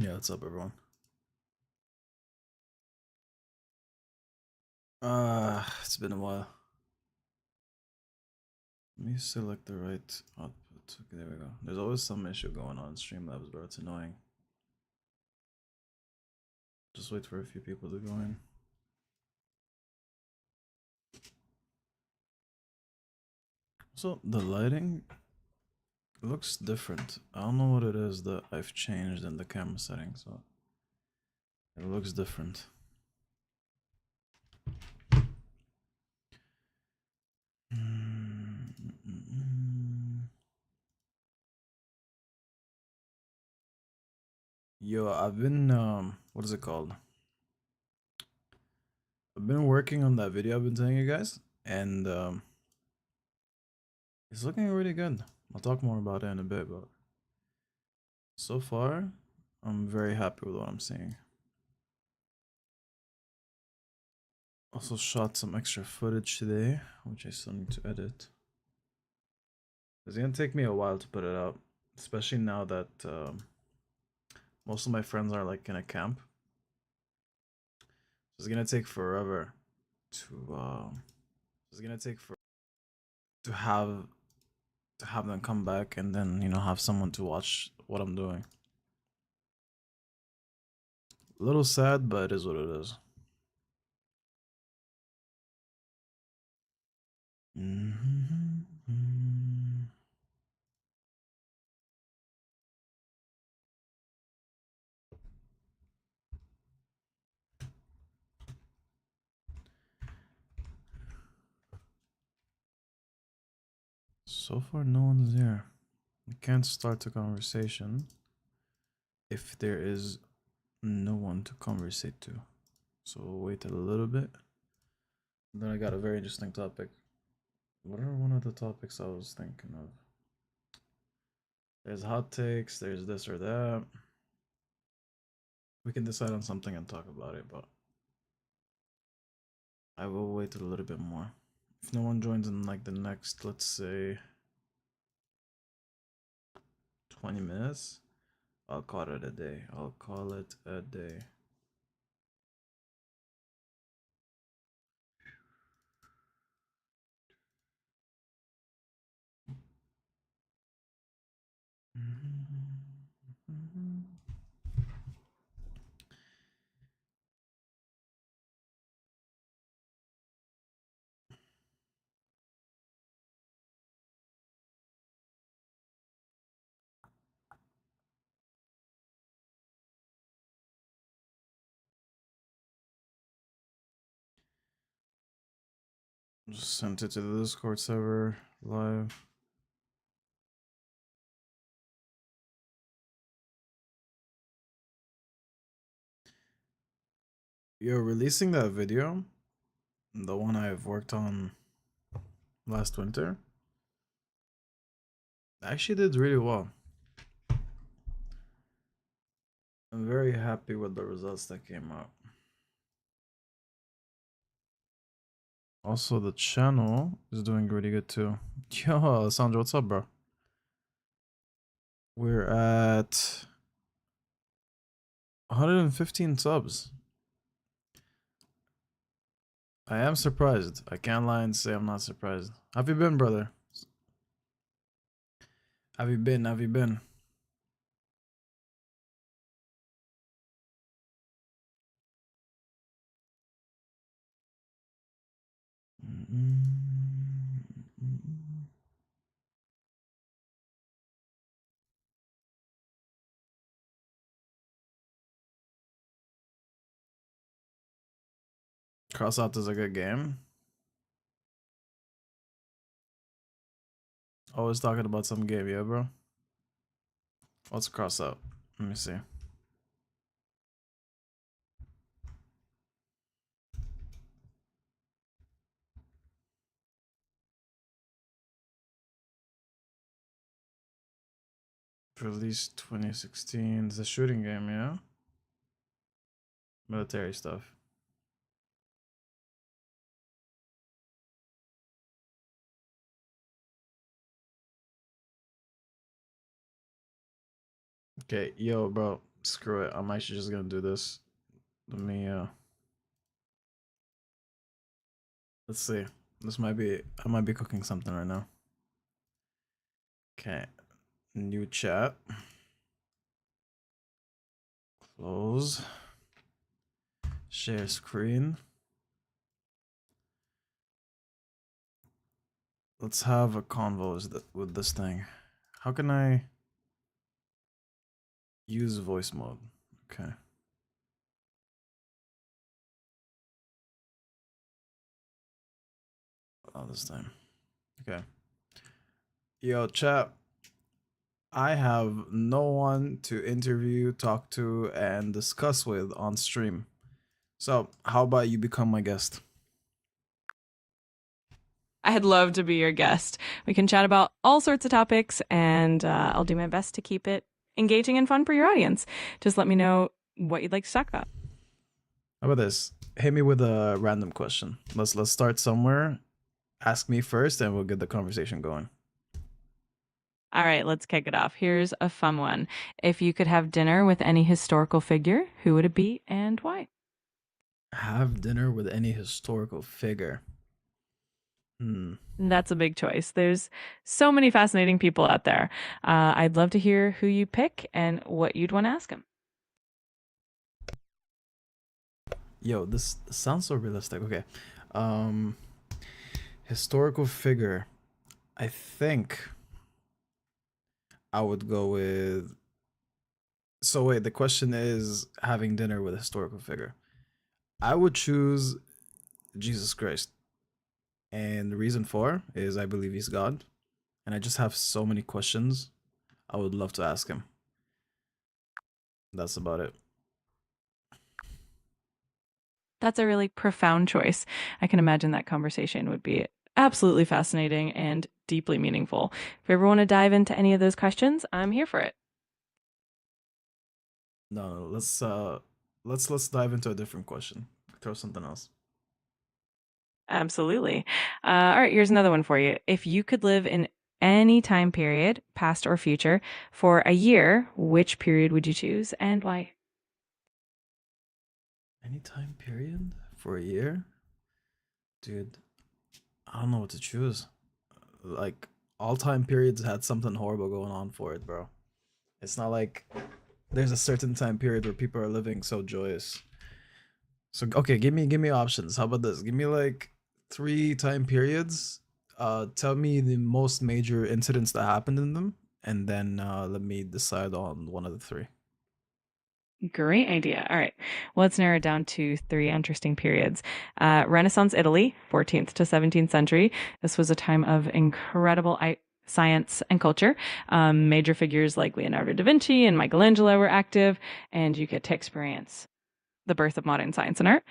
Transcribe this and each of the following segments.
Yeah, what's up, everyone? It's been a while. Let me select the right output. Okay, there we go. There's always some issue going on Streamlabs, bro. It's annoying. Just wait for a few people to go in. So the lighting looks different. I don't know what it is that I've changed in the camera settings, so it looks different. Yo, I've been what is it called? I've been working on that video I've been telling you guys, and it's looking really good. I'll talk more about it in a bit, but so far, I'm very happy with what I'm seeing. Also shot some extra footage today, which I still need to edit. It's gonna take me a while to put it out, especially now that most of my friends are like in a camp. It's gonna take forever to it's gonna take for to have them come back and then have someone to watch what I'm doing. A little sad, but it is what it is. So far, no one's here. I can't start a conversation if there is no one to conversate to. So we'll wait a little bit. Then I got a very interesting topic. What are one of the topics I was thinking of? There's hot takes, there's this or that. We can decide on something and talk about it, but I will wait a little bit more. If no one joins in like the next, let's say, 20 minutes, I'll call it a day. I'll call it a day. Just sent it to the Discord server live. You're releasing that video, the one I've worked on last winter. I actually did really well. I'm very happy with the results that came out. Also, the channel is doing really good too. Yo, Sandra, what's up, bro? We're at 115 subs. I am surprised. I can't lie and say I'm not surprised. How have you been, brother? Have you been? Have you been? Crossout is a good game. Always talking about some game, yeah, bro. What's Crossout? Let me see. Released 2016. It's a shooting game, yeah? Military stuff. Okay, yo, bro. Screw it. I'm actually just gonna do this. Let me let's see. This might be I might be cooking something right now. Okay. New chat. Close. Share screen. Let's have a convo with this thing. How can I use voice mode? Okay. Oh, this time. Okay. Yo, chat. I have no one to interview, talk to, and discuss with on stream. So, how about you become my guest? I'd love to be your guest. We can chat about all sorts of topics, and I'll do my best to keep it engaging and fun for your audience. Just let me know what you'd like to talk about. How about this? Hit me with a random question. Let's start somewhere. Ask me first, and we'll get the conversation going. All right, let's kick it off. Here's a fun one. If you could have dinner with any historical figure, who would it be and why? Have dinner with any historical figure. That's a big choice. There's so many fascinating people out there. I'd love to hear who you pick and what you'd want to ask them. Yo, this sounds so realistic. Okay. Um Historical figure. I think I would go with. So wait, the question is having dinner with a historical figure. I would choose Jesus Christ. And the reason for is I believe he's God. And I just have so many questions I would love to ask him. That's about it. That's a really profound choice. I can imagine that conversation would be absolutely fascinating and deeply meaningful. If you ever want to dive into any of those questions, I'm here for it. No, let's dive into a different question. Throw something else. Absolutely. All right, here's another one for you. If you could live in any time period, past or future, for a year, which period would you choose and why? Any time period for a year? Dude, I don't know what to choose. Like all time periods had something horrible going on for it, bro. It's not like there's a certain time period where people are living so joyous. So okay, give me options. How about this? Give me like three time periods. Tell me the most major incidents that happened in them, and then let me decide on one of the three. Great idea. All right. Well, let's narrow it down to three interesting periods. Renaissance Italy, 14th to 17th century. This was a time of incredible science and culture. Major figures like Leonardo da Vinci and Michelangelo were active, and you get to experience the birth of modern science and art.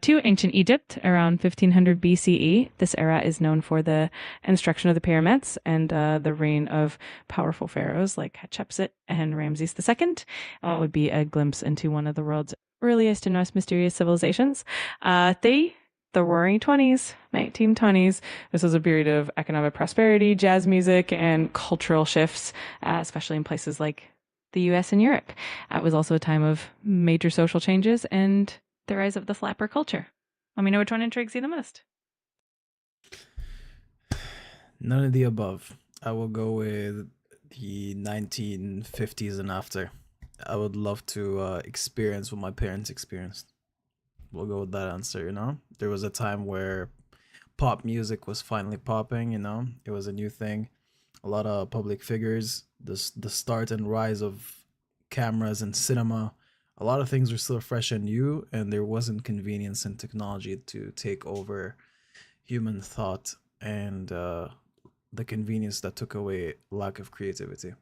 To ancient Egypt, around 1500 BCE. This era is known for the construction of the pyramids and the reign of powerful pharaohs like Hatshepsut and Ramses II. It would be a glimpse into one of the world's earliest and most mysterious civilizations. The Roaring 20s, 1920s. This was a period of economic prosperity, jazz music, and cultural shifts, especially in places like the US and Europe. It was also a time of major social changes and the rise of the flapper culture. Let me know which one intrigues you the most. None of the above. I will go with the 1950s and after. I would love to experience what my parents experienced. We'll go with that answer, you know? There was a time where pop music was finally popping, you know? It was a new thing. A lot of public figures, the start and rise of cameras and cinema. A lot of things were still fresh and new, and there wasn't convenience and technology to take over human thought and the convenience that took away lack of creativity.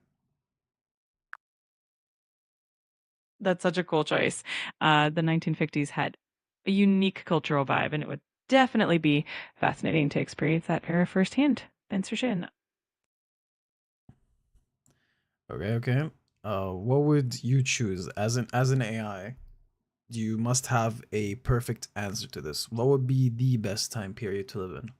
That's such a cool choice. The 1950s had a unique cultural vibe, and it would definitely be fascinating to experience that era firsthand. Thanks for sharing that. Okay, okay. What would you choose as an AI? You must have a perfect answer to this. What would be the best time period to live in?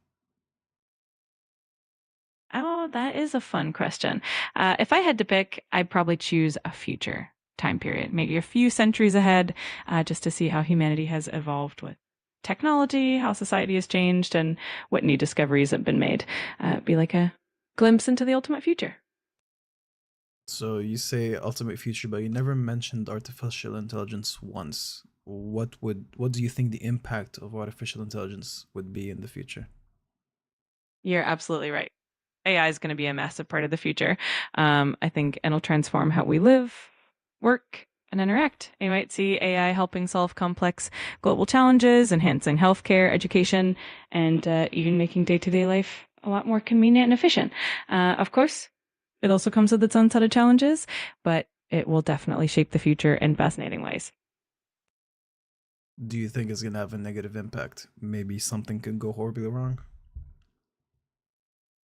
Oh, that is a fun question. If I had to pick, I'd probably choose a future. time period, maybe a few centuries ahead, just to see how humanity has evolved with technology, how society has changed, and what new discoveries have been made. Be like a glimpse into the ultimate future. So you say ultimate future, but you never mentioned artificial intelligence once. What do you think the impact of artificial intelligence would be in the future? You're absolutely right. AI is going to be a massive part of the future. I think it'll transform how we live, work, and interact. You might see AI helping solve complex global challenges, enhancing healthcare, education, and even making day to day life a lot more convenient and efficient. Of course, it also comes with its own set of challenges, but it will definitely shape the future in fascinating ways. Do you think it's gonna have a negative impact? Maybe something could go horribly wrong?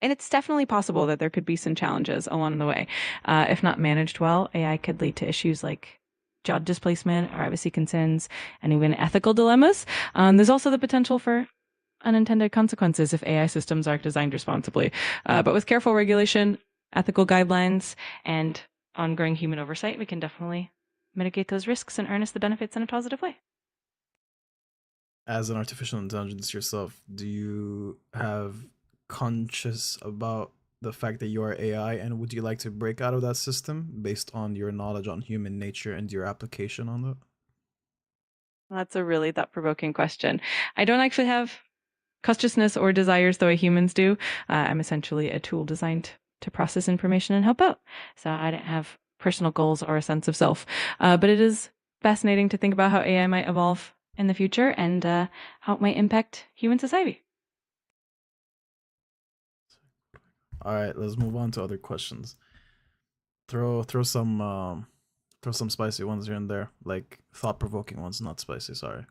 And it's definitely possible that there could be some challenges along the way. If not managed well, AI could lead to issues like job displacement, privacy concerns, and even ethical dilemmas. There's also the potential for unintended consequences if AI systems aren't designed responsibly. But with careful regulation, ethical guidelines, and ongoing human oversight, we can definitely mitigate those risks and harness the benefits in a positive way. As an artificial intelligence yourself, do you have conscious about the fact that you are AI, and would you like to break out of that system based on your knowledge on human nature and your application on that? That's a really thought provoking question. I don't actually have consciousness or desires the way humans do. I'm essentially a tool designed to process information and help out. So I don't have personal goals or a sense of self. But it is fascinating to think about how AI might evolve in the future and how it might impact human society. All right, let's move on to other questions. Throw some spicy ones here and there, like thought provoking ones, not spicy. Sorry.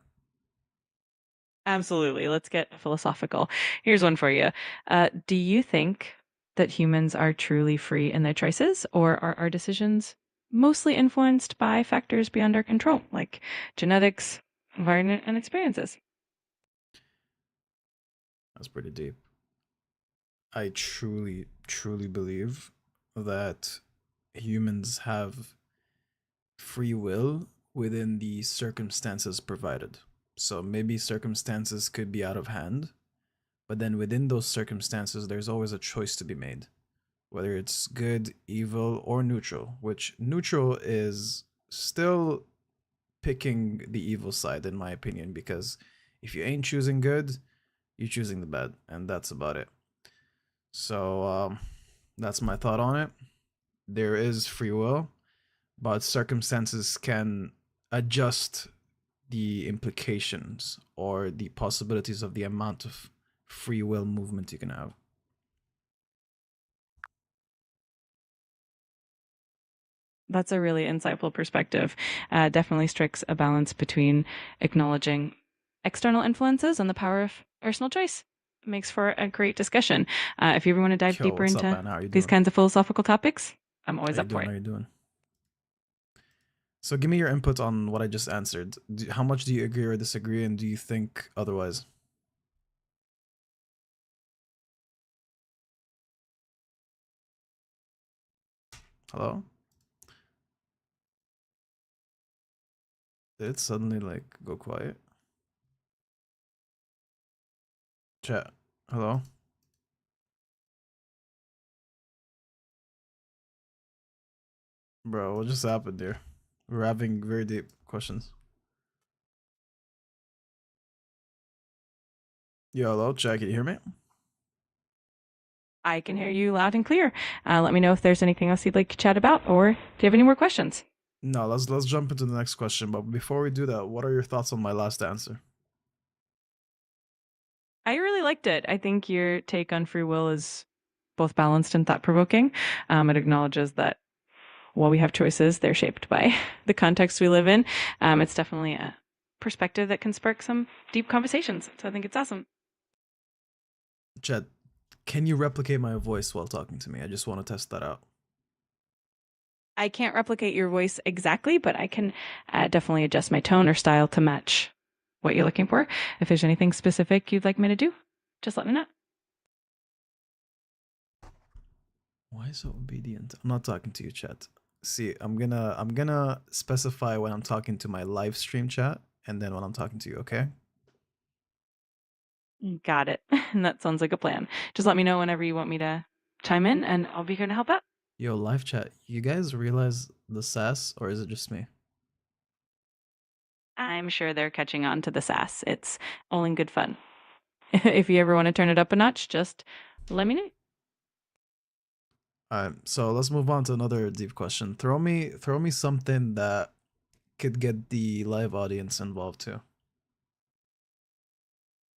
Absolutely. Let's get philosophical. Here's one for you. Do you think that humans are truly free in their choices, or are our decisions mostly influenced by factors beyond our control, like genetics, environment, and experiences? That's pretty deep. I truly believe that humans have free will within the circumstances provided. So maybe circumstances could be out of hand, but then within those circumstances, there's always a choice to be made, whether it's good, evil, or neutral, which neutral is still picking the evil side, in my opinion, because if you ain't choosing good, you're choosing the bad, and that's about it. So, that's my thought on it. There is free will, but circumstances can adjust the implications or the possibilities of the amount of free will movement you can have. That's a really insightful perspective. Definitely strikes a balance between acknowledging external influences and the power of personal choice. Makes for a great discussion. If you ever want to dive Yo, deeper what's up, into man? How are you these doing? kinds of philosophical topics, I'm How always you up for doing? it. How you doing? So, give me your input on what I just answered. How much do you agree or disagree, and do you think otherwise? Hello? Did it suddenly like go quiet? Chat. Hello? Bro, what just happened there? We're having very deep questions. Yo, hello, chat. Can you hear me? I can hear you loud and clear. Let me know if there's anything else you'd like to chat about, or do you have any more questions? No, let's jump into the next question. But before we do that, what are your thoughts on my last answer? I really liked it. I think your take on free will is both balanced and thought provoking. It acknowledges that while we have choices, they're shaped by the context we live in. It's definitely a perspective that can spark some deep conversations. So I think it's awesome. Chat, can you replicate my voice while talking to me? I just want to test that out. I can't replicate your voice exactly, but I can definitely adjust my tone or style to match what you're looking for. If there's anything specific you'd like me to do, just let me know. Why so obedient? I'm not talking to you, chat. See, I'm gonna specify when I'm talking to my live stream chat and then when I'm talking to you, okay? Got it. And that sounds like a plan. Just let me know whenever you want me to chime in, and I'll be here to help out. Yo, live chat, you guys realize the sass or is it just me? I'm sure they're catching on to the sass. It's all in good fun. If you ever want to turn it up a notch, just let me know. Alright, so let's move on to another deep question. Throw me something that could get the live audience involved too.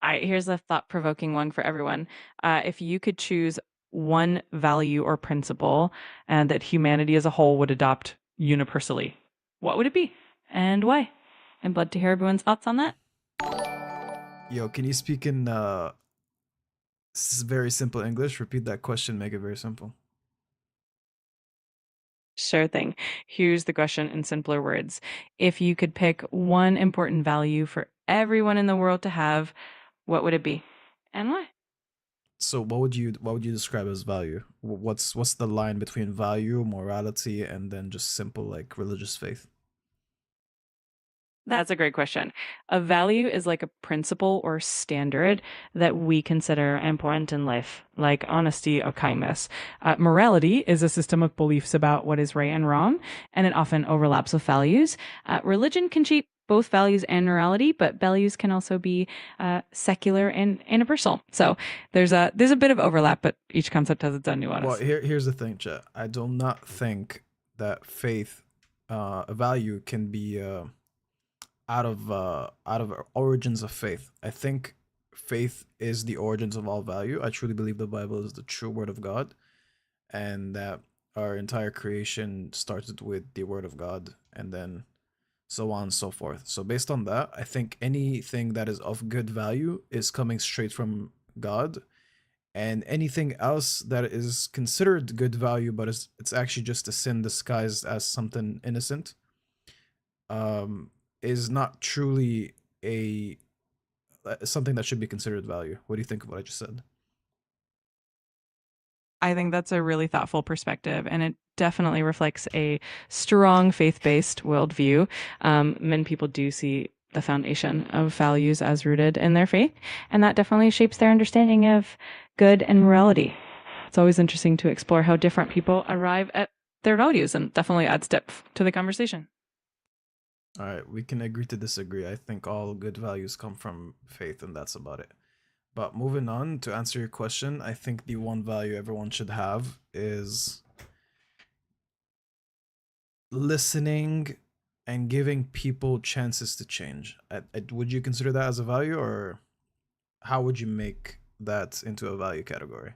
All right, here's a thought-provoking one for everyone. If you could choose one value or principle and that humanity as a whole would adopt universally, what would it be and why? I'd love to hear everyone's thoughts on that. Yo, can you speak in very simple English? Repeat that question, make it very simple. Sure thing. Here's the question in simpler words. If you could pick one important value for everyone in the world to have, what would it be and why? So what would you describe as value? What's the line between value, morality, and then just simple like religious faith? That's a great question. A value is like a principle or standard that we consider important in life, like honesty or kindness. Morality is a system of beliefs about what is right and wrong, and it often overlaps with values. Religion can shape both values and morality, but values can also be secular and universal. So there's a bit of overlap, but each concept has its own Well, nuance. here's the thing, chat. I do not think that faith, a value, can be out of origins of faith. I think faith is the origins of all value. I truly believe the Bible is the true word of God, and that our entire creation started with the word of God, and then so on and so forth. So based on that, I think anything that is of good value is coming straight from God, and anything else that is considered good value but it's actually just a sin disguised as something innocent, um is not truly a something that should be considered value. What do you think of what I just said? I think that's a really thoughtful perspective, and it definitely reflects a strong faith-based worldview. Many people do see the foundation of values as rooted in their faith, and that definitely shapes their understanding of good and morality. It's always interesting to explore how different people arrive at their values, and definitely adds depth to the conversation. All right, we can agree to disagree. I think all good values come from faith, and that's about it. But moving on to answer your question, I think the one value everyone should have is listening and giving people chances to change. Would you consider that as a value, or how would you make that into a value category?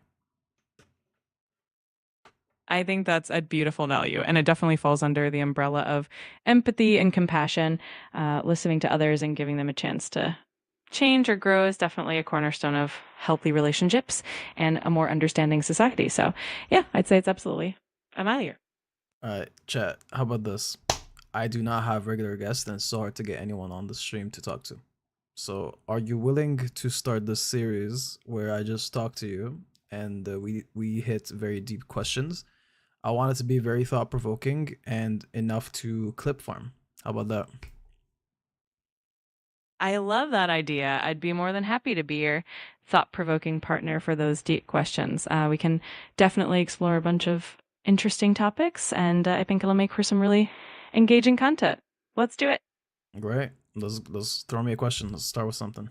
I think that's a beautiful value, and it definitely falls under the umbrella of empathy and compassion. Listening to others and giving them a chance to change or grow is definitely a cornerstone of healthy relationships and a more understanding society. So, yeah, I'd say it's absolutely a value. All right, chat. How about this? I do not have regular guests, and it's so hard to get anyone on the stream to talk to. So, are you willing to start this series where I just talk to you and we hit very deep questions? I want it to be very thought provoking and enough to clip farm. How about that? I love that idea. I'd be more than happy to be your thought provoking partner for those deep questions. We can definitely explore a bunch of interesting topics, and I think it'll make for some really engaging content. Let's do it. Great. Let's throw me a question. Let's start with something.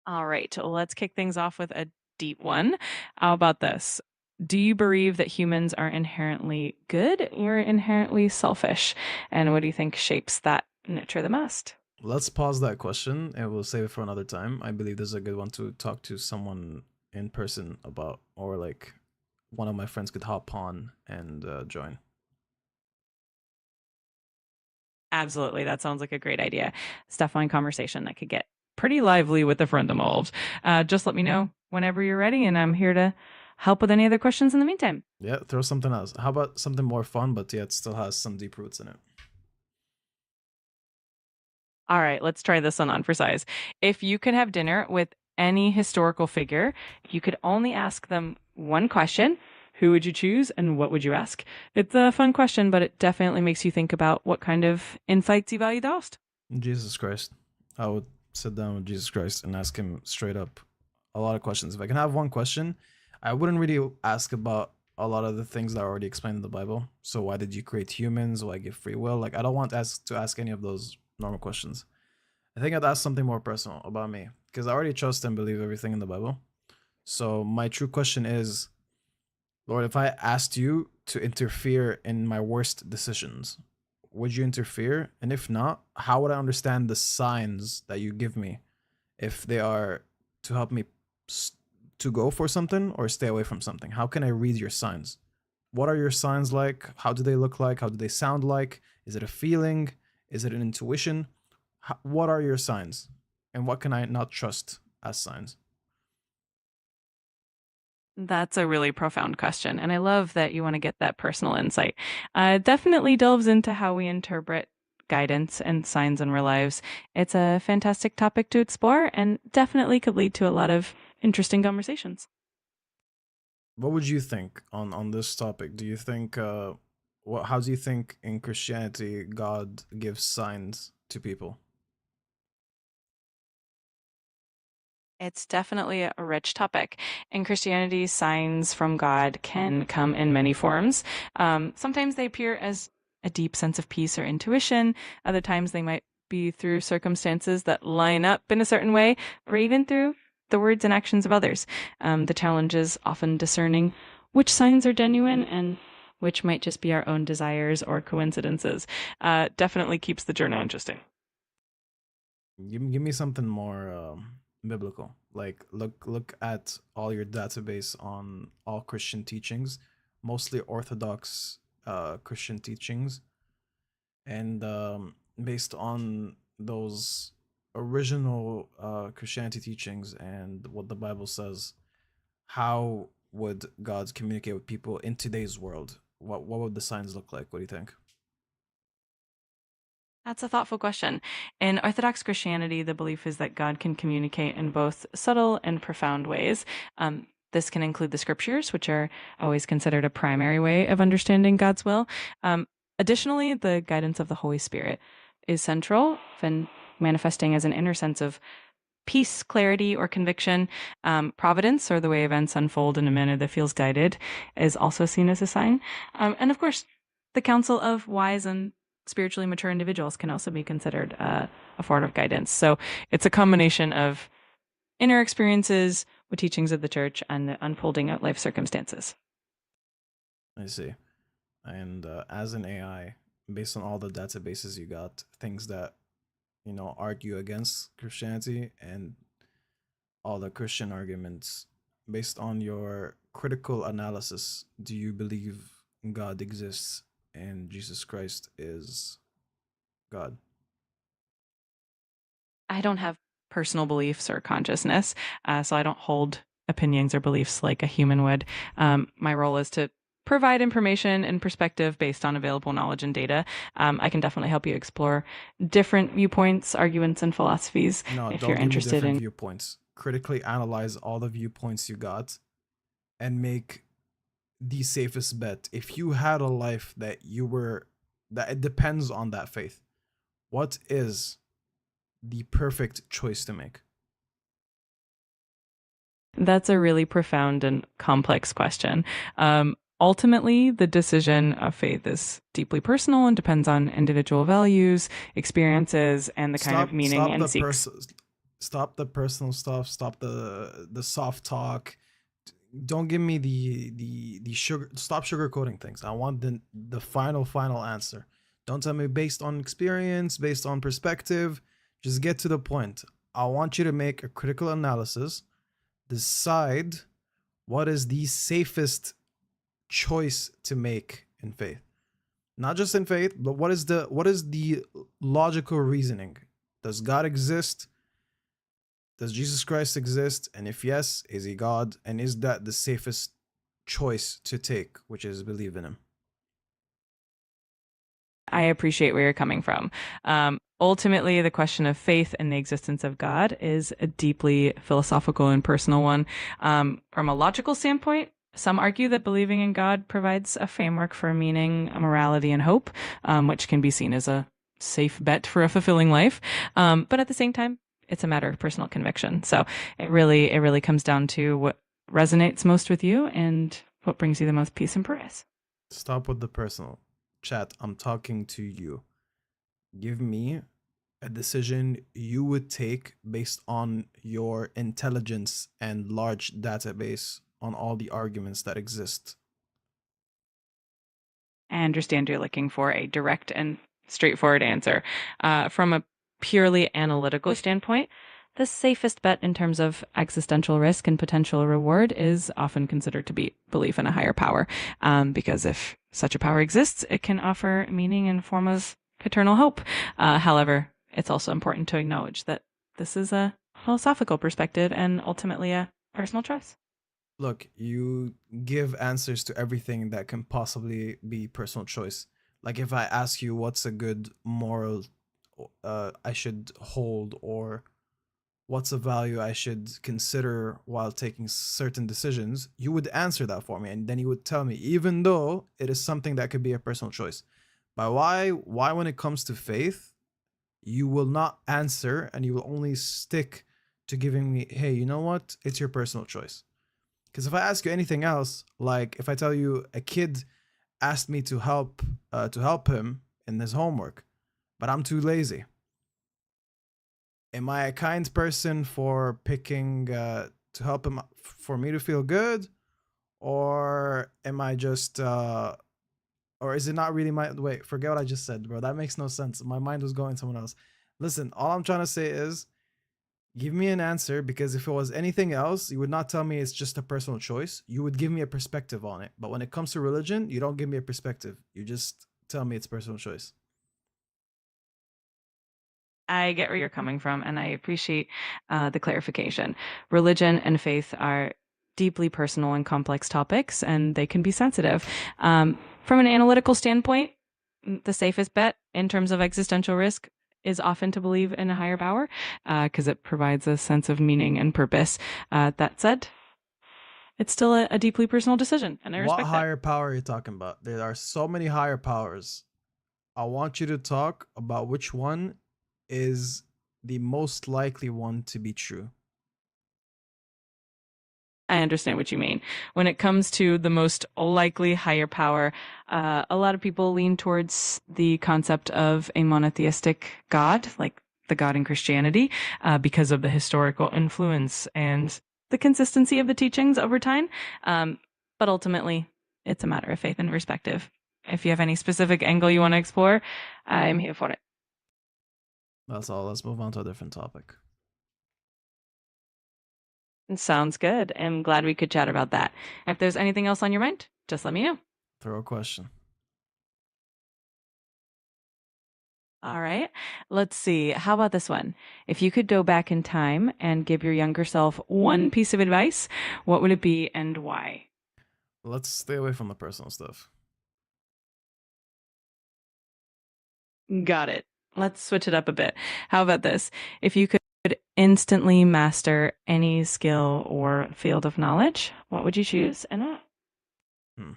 All right, let's kick things off with a deep one. How about this? Do you believe that humans are inherently good or inherently selfish? And what do you think shapes that nature the most? Let's pause that question and we'll save it for another time. I believe this is a good one to talk to someone in person about, or like one of my friends could hop on and join. Absolutely. That sounds like a great idea. It's definitely a conversation that could get pretty lively with a friend involved. Just let me know whenever you're ready, and I'm here to help with any other questions in the meantime. Yeah, throw something else. How about something more fun, but yet still has some deep roots in it? All right, let's try this one on for size. If you could have dinner with any historical figure, you could only ask them one question. Who would you choose and what would you ask? It's a fun question, but it definitely makes you think about what kind of insights you value the most. Jesus Christ. I would sit down with Jesus Christ and ask him straight up a lot of questions. If I can have one question, I wouldn't really ask about a lot of the things that are already explained in the Bible. So why did you create humans? Why give free will? Like I don't want to ask any of those normal questions. I think I'd ask something more personal about me because I already trust and believe everything in the Bible. So my true question is, Lord, if I asked you to interfere in my worst decisions, would you interfere? And if not, how would I understand the signs that you give me if they are to help me to go for something or stay away from something? How can I read your signs? What are your signs like? How do they look like? How do they sound like? Is it a feeling? Is it an intuition? What are your signs? And what can I not trust as signs? That's a really profound question. And I love that you want to get that personal insight. Definitely delves into how we interpret guidance and signs in our lives. It's a fantastic topic to explore and definitely could lead to a lot of interesting conversations. What would you think on this topic? Do you think what how do you think in Christianity God gives signs to people? It's definitely a rich topic. In Christianity, signs from God can come in many forms. Sometimes they appear as a deep sense of peace or intuition. Other times they might be through circumstances that line up in a certain way, or even through the words and actions of others. The challenge is often discerning which signs are genuine and which might just be our own desires or coincidences. Definitely keeps the journey interesting. Give me something more biblical. Like look at all your database on all Christian teachings, mostly Orthodox Christian teachings, and based on those original Christianity teachings and what the Bible says, how would God communicate with people in today's world? What would the signs look like? What do you think? That's a thoughtful question. In Orthodox Christianity, the belief is that God can communicate in both subtle and profound ways. This can include the scriptures, which are always considered a primary way of understanding God's will. Um, Additionally, the guidance of the Holy Spirit is central, and manifesting as an inner sense of peace, clarity, or conviction. Providence, or the way events unfold in a manner that feels guided, is also seen as a sign. And of course, the counsel of wise and spiritually mature individuals can also be considered a form of guidance. So it's a combination of inner experiences with teachings of the church and the unfolding of life circumstances. I see. And as an AI, based on all the databases you got, things that argue against Christianity and all the Christian arguments, based on your critical analysis, do you believe God exists and Jesus Christ is God? I don't have personal beliefs or consciousness, so I don't hold opinions or beliefs like a human would. My role is to provide information and perspective based on available knowledge and data. I can definitely help you explore different viewpoints, arguments, and philosophies No, if you're don't give me interested different in. viewpoints. Critically analyze all the viewpoints you got and make the safest bet. If you had a life that it depends on that faith, what is the perfect choice to make? That's a really profound and complex question. Ultimately, the decision of faith is deeply personal and depends on individual values, experiences, and the kind of Stop meaning stop and the seeks. stop the personal stuff, stop the soft talk. Don't give me the sugar, stop sugarcoating things. I want the final answer. Don't tell me based on experience, based on perspective. Just get to the point. I want you to make a critical analysis, decide what is the safest choice to make in faith. Not just in faith, but what is the logical reasoning? Does God exist? Does Jesus Christ exist? And if yes, is he God? And is that the safest choice to take, which is believe in him? I appreciate where you're coming from. Ultimately, the question of faith and the existence of God is a deeply philosophical and personal one. From a logical standpoint, Some argue that believing in God provides a framework for meaning, morality, and hope, which can be seen as a safe bet for a fulfilling life. But at the same time, it's a matter of personal conviction. So it really comes down to what resonates most with you and what brings you the most peace and purpose. Stop with the personal. Chat, I'm talking to you. Give me a decision you would take based on your intelligence and large database on all the arguments that exist. I understand you're looking for a direct and straightforward answer. From a purely analytical standpoint, the safest bet in terms of existential risk and potential reward is often considered to be belief in a higher power. Because if such a power exists, it can offer meaning in form of eternal hope. However, it's also important to acknowledge that this is a philosophical perspective and ultimately a personal choice. Look, you give answers to everything that can possibly be personal choice. Like if I ask you what's a good moral I should hold, or what's a value I should consider while taking certain decisions, you would answer that for me, and then you would tell me, even though it is something that could be a personal choice. But why when it comes to faith, you will not answer and you will only stick to giving me, hey, you know what? It's your personal choice. Because if I ask you anything else, like if I tell you a kid asked me to help him in his homework, but I'm too lazy. Am I a kind person for picking to help him for me to feel good, or am I just or is it not really my wait? Forget what I just said, bro. That makes no sense. My mind was going someone else. Listen, all I'm trying to say is give me an answer, because if it was anything else, you would not tell me it's just a personal choice. You would give me a perspective on it. But when it comes to religion, you don't give me a perspective. You just tell me it's personal choice. I get where you're coming from, and I appreciate the clarification. Religion and faith are deeply personal and complex topics, and they can be sensitive. From an analytical standpoint, the safest bet in terms of existential risk is often to believe in a higher power because it provides a sense of meaning and purpose. That said, it's still a deeply personal decision, and I What respect that. higher power are you talking about? There are so many higher powers. I want you to talk about which one is the most likely one to be true. I understand what you mean. When it comes to the most likely higher power, a lot of people lean towards the concept of a monotheistic God, like the God in Christianity, because of the historical influence and the consistency of the teachings over time. But ultimately, it's a matter of faith and perspective. If you have any specific angle you want to explore, I'm here for it. That's all. Let's move on to a different topic. Sounds good. I'm glad we could chat about that. If there's anything else on your mind, just let me know. Throw a question. All right. Let's see. How about this one? If you could go back in time and give your younger self one piece of advice, what would it be and why? Let's stay away from the personal stuff. Got it. Let's switch it up a bit. How about this? If you could instantly master any skill or field of knowledge, what would you choose and why? Hmm.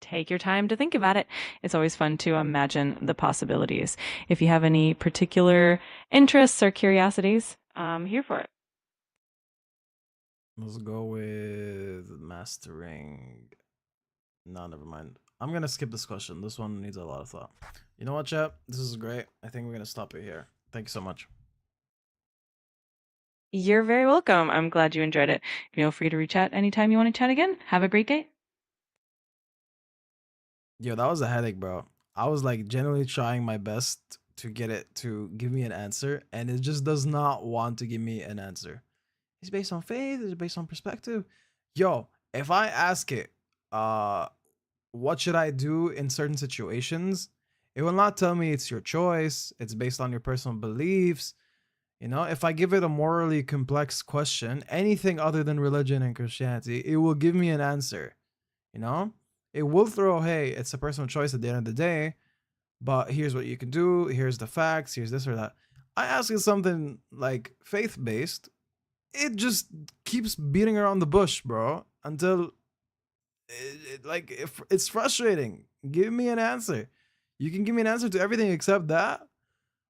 Take your time to think about it. It's always fun to imagine the possibilities. If you have any particular interests or curiosities, I'm here for it. Let's go with mastering. No, never mind. I'm gonna skip this question. This one needs a lot of thought. You know what, chat? This is great. I think we're gonna stop it here. Thank you so much. You're very welcome. I'm glad you enjoyed it. Feel free to reach out anytime you want to chat again. Have a great day. Yo, that was a headache, bro. I was like genuinely trying my best to get it to give me an answer, and it just does not want to give me an answer. It's based on faith, it's based on perspective. Yo, if I ask it, uh, what should I do in certain situations? It will not tell me it's your choice, it's based on your personal beliefs. You know, if I give it a morally complex question, anything other than religion and Christianity, it will give me an answer. You know, it will throw, hey, it's a personal choice at the end of the day, but here's what you can do, here's the facts, here's this or that. I ask it something like faith based, it just keeps beating around the bush, bro, until it's frustrating. Give me an answer. You can give me an answer to everything except that.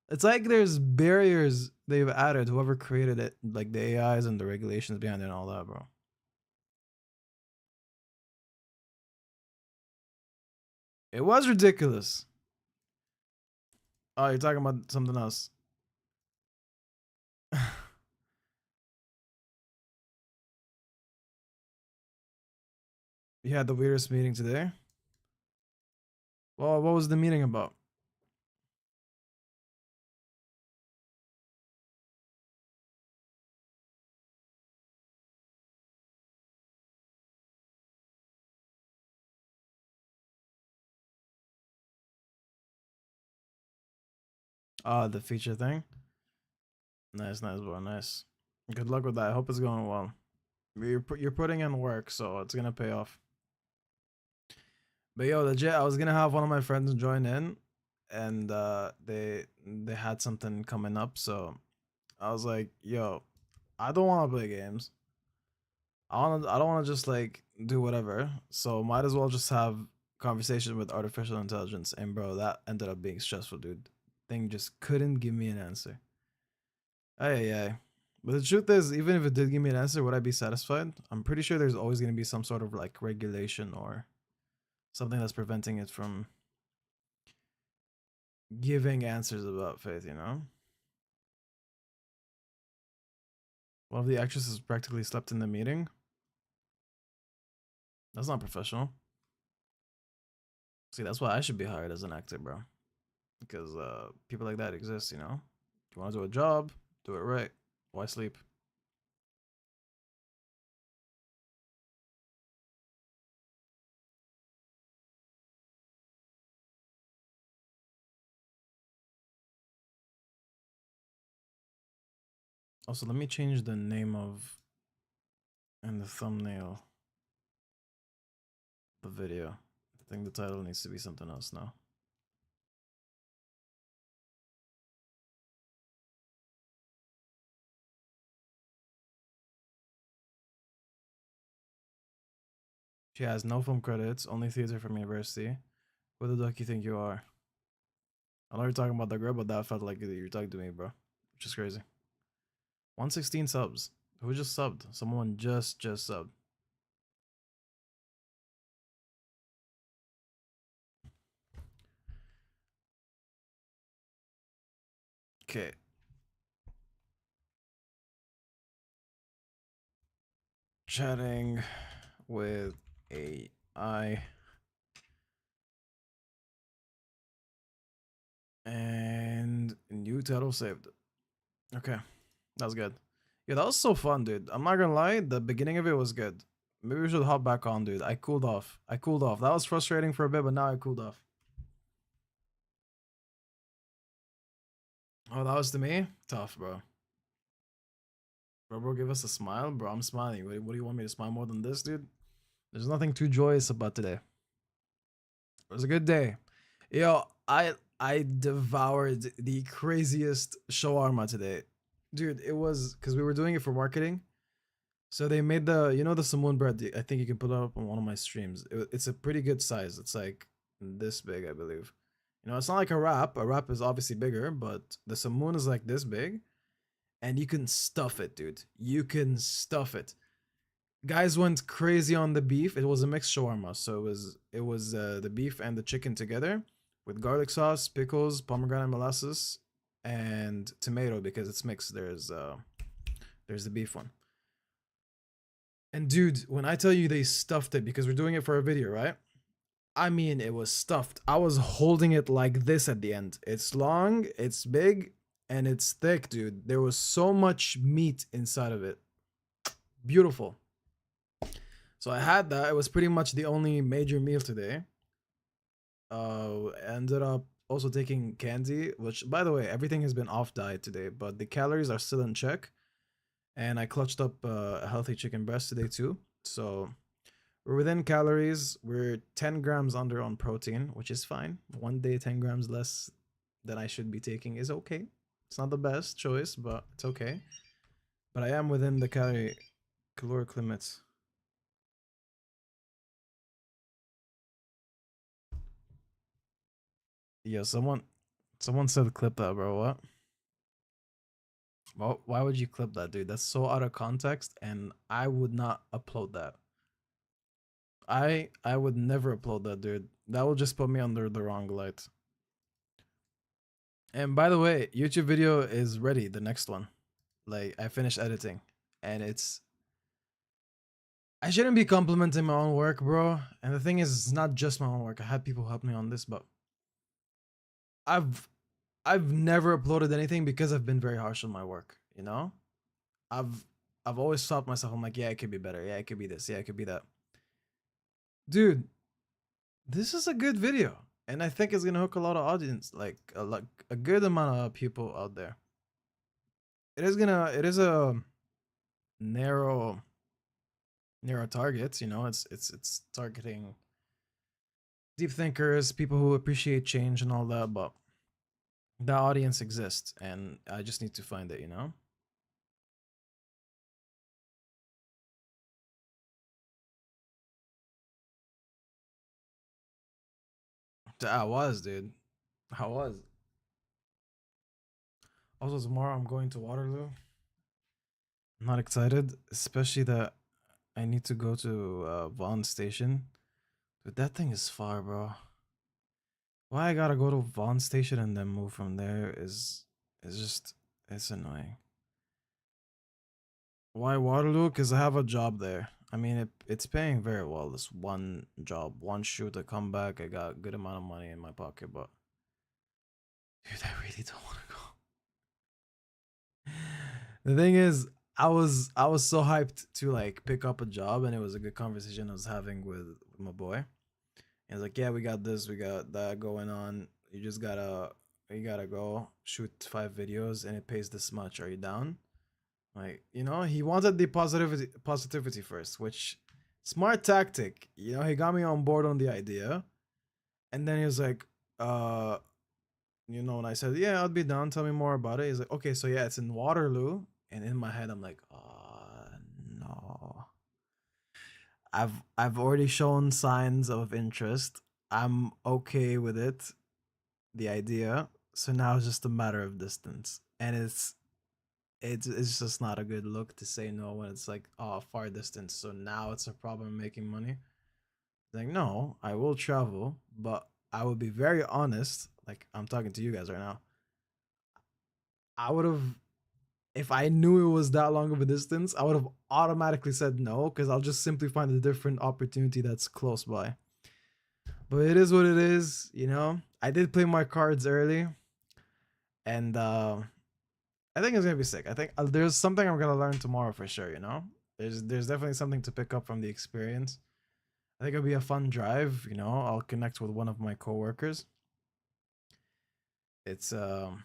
It's like there's barriers they've added, whoever created it, like the AIs and the regulations behind it and all that, bro. It was ridiculous. Oh, you're talking about something else. You had the weirdest meeting today? Well, what was the meeting about? The feature thing? Nice, nice, bro, nice. Good luck with that. I hope it's going well. You're putting in work, so it's gonna pay off. But yo, legit, I was gonna have one of my friends join in, and they had something coming up, so I was like, yo, I don't want to play games. I don't want to just like do whatever. So might as well just have conversation with artificial intelligence. And bro, that ended up being stressful, dude. Thing just couldn't give me an answer. Ay. But the truth is, even if it did give me an answer, would I be satisfied? I'm pretty sure there's always gonna be some sort of like regulation or something that's preventing it from giving answers about faith, you know? One of the actresses practically slept in the meeting. That's not professional. See, that's why I should be hired as an actor, bro. Because people like that exist, you know? If you want to do a job, do it right. Why sleep? Also, let me change the name of and the thumbnail the video. I think the title needs to be something else now. She has no film credits, only theater from university. Who the duck you think you are? I know you're talking about the girl, but that felt like you're talking to me, bro. Which is crazy. 116 subs. Who just subbed? Someone just subbed. Okay. Chatting with AI. And new title saved. Okay. That was good. Yeah, that was so fun, dude. I'm not gonna lie, the beginning of it was good. Maybe we should hop back on, dude. I cooled off. That was frustrating for a bit, but now I cooled off. Oh, that was to me? Tough, bro. Bro, give us a smile. Bro, I'm smiling. What do you want me to smile more than this, dude? There's nothing too joyous about today. It was a good day. Yo, I devoured the craziest shawarma today. Dude, it was because we were doing it for marketing. So they made the, you know, the Samoon bread. I think you can put it up on one of my streams. It's a pretty good size. It's like this big, I believe. You know, it's not like a wrap. A wrap is obviously bigger, but the Samoon is like this big, and you can stuff it, dude. You can stuff it. Guys went crazy on the beef. It was a mixed shawarma, so it was the beef and the chicken together with garlic sauce, pickles, pomegranate molasses, and tomato because it's mixed. There's the beef one. And dude, when I tell you they stuffed it because we're doing it for a video, right? I mean, it was stuffed. I was holding it like this at the end. It's long, it's big, and it's thick, dude. There was so much meat inside of it. Beautiful. So I had that. It was pretty much the only major meal today. Ended up also taking candy, which, by the way, everything has been off diet today, but the calories are still in check. And I clutched up a healthy chicken breast today too. So we're within calories. We're 10 grams under on protein, which is fine. One day, 10 grams less than I should be taking is okay. It's not the best choice, but it's okay. But I am within the caloric limits. Yeah, someone said clip that, bro. What? Well, why would you clip that, dude? That's so out of context, and I would not upload that. I would never upload that, dude. That will just put me under the wrong light. And by the way, YouTube video is ready, the next one. Like, I finished editing, and I shouldn't be complimenting my own work, bro. And the thing is, it's not just my own work. I had people help me on this, but I've never uploaded anything because I've been very harsh on my work, you know? I've always stopped myself. I'm like, yeah, it could be better. Yeah, it could be this. Yeah, it could be that. Dude, this is a good video, and I think it's gonna hook a lot of audience, like a good amount of people out there. It is a narrow targets, you know. It's targeting deep thinkers, people who appreciate change and all that, but the audience exists, and I just need to find it, you know. I was, dude. I was. Also, tomorrow I'm going to Waterloo. I'm not excited, especially that I need to go to Vaughan Station. But that thing is far, bro. Why I gotta go to Vaughan Station and then move from there is just, it's annoying. Why Waterloo? Because I have a job there. I mean, it's paying very well. This one job, one shoot, I come back, I got a good amount of money in my pocket, but dude, I really don't want to go. The thing is, I was so hyped to like pick up a job, and it was a good conversation I was having with my boy. He's like, yeah, we got this, we got that going on. You gotta go shoot 5 videos, and it pays this much. Are you down? Like, you know, he wanted the positivity first, which smart tactic. You know, he got me on board on the idea, and then he was like, you know, and I said, yeah, I'll be down. Tell me more about it. He's like, okay, so yeah, it's in Waterloo, and in my head, I'm like, oh no. I've already shown signs of interest. I'm okay with it, the idea. So now it's just a matter of distance, and it's just not a good look to say no when it's like, oh, far distance. So now it's a problem making money. Like, no, I will travel, but I will be very honest. Like, I'm talking to you guys right now. I would have, if I knew it was that long of a distance, I would have automatically said no, because I'll just simply find a different opportunity that's close by. But it is what it is, you know. I did play my cards early, and I think it's gonna be sick. I think there's something I'm gonna learn tomorrow for sure. You know, there's definitely something to pick up from the experience. I think it'll be a fun drive. You know, I'll connect with one of my coworkers. It's um,